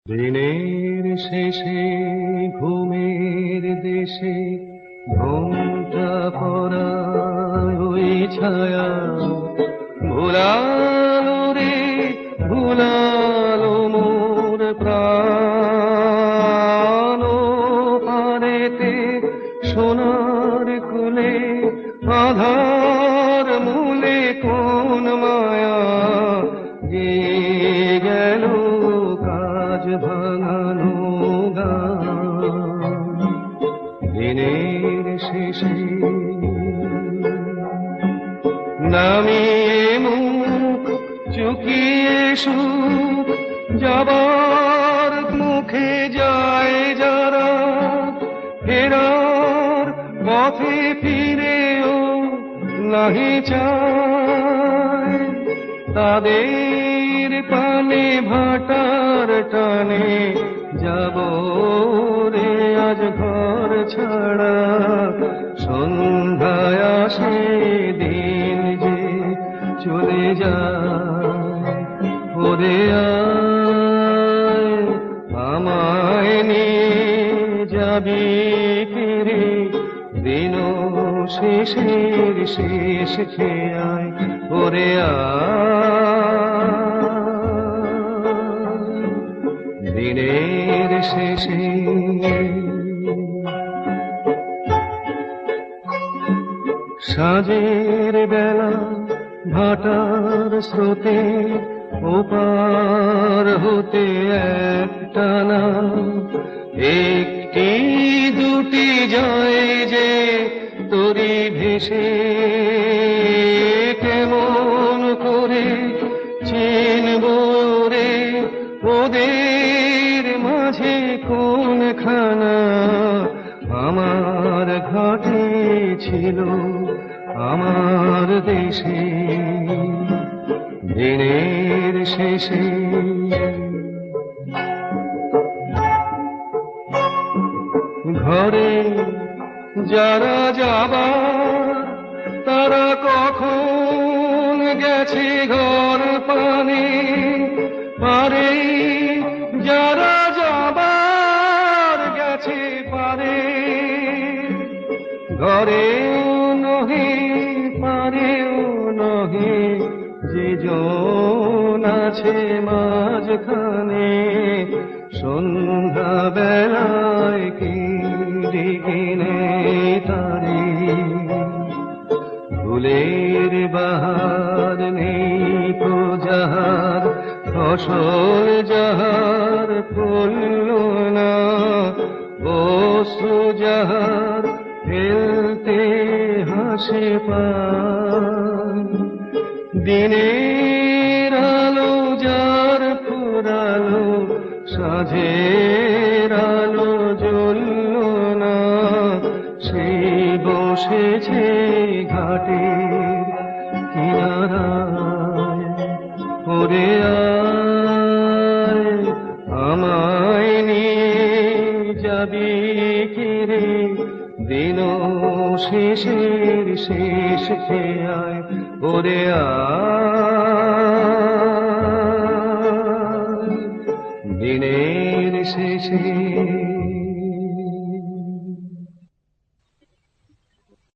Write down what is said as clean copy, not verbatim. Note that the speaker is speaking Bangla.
দিনের শেষে ঘুমের দেশে ঘুমটা পড়ায় ওই ছায়া ভুলালো রে ভুলালো মোর প্রাণ পারেতে সোনার কুলে আধার মূলে কোন মায়া যে গেল কাজ ভাঙানো গান দিনের শেষে নামিয়ে মুখ চুকিয়ে সুখ যাবার মুখে যায় যারা ফেরার পথে ফিরেও নাহি চায় তাদের পানে ভাটার টানে যাব রে আজ ঘর ছাড়া সন্ধ্যায় আসে দিন যে চলে যায় ওরে আয় আমায় নিয়ে যাবি ফিরে দিন শেষের শেষ খেয়ায় ওরে দিনের শেষে সাঁঝের বেলা ভাটার স্রোতে ওপার হতে একটানা একটি দুটি যায় যে তরি ভেসে কেমন করে চিনব রে ওদের মাঝে কোনখানা আমার ঘাটে ছিল আমার দেশে দিনের শেষে ঘরে যারা যাবার তারা কখন গেছে ঘর পানে পারে যারা যাবার গেছে পারে ঘরেও নহে পারেও নহে যে জন আছে মাঝখানে সন্ধ্যা বেলায় কি কিনে তারে ফুলের বাহার নেই তো যাহার ফসল যাহার ফুল না বস্তু যাহার ফেলতে হাসে পায় দিনের আলো যার ফুরালো সাঁঝের আলো জ্বলল না সেই বসেছে ঘাটের কিনারায় ওরে আয় আমায় নিয়ে যাবি কিরে দিন শেষের শেষ খেয়ায় ওরে আয়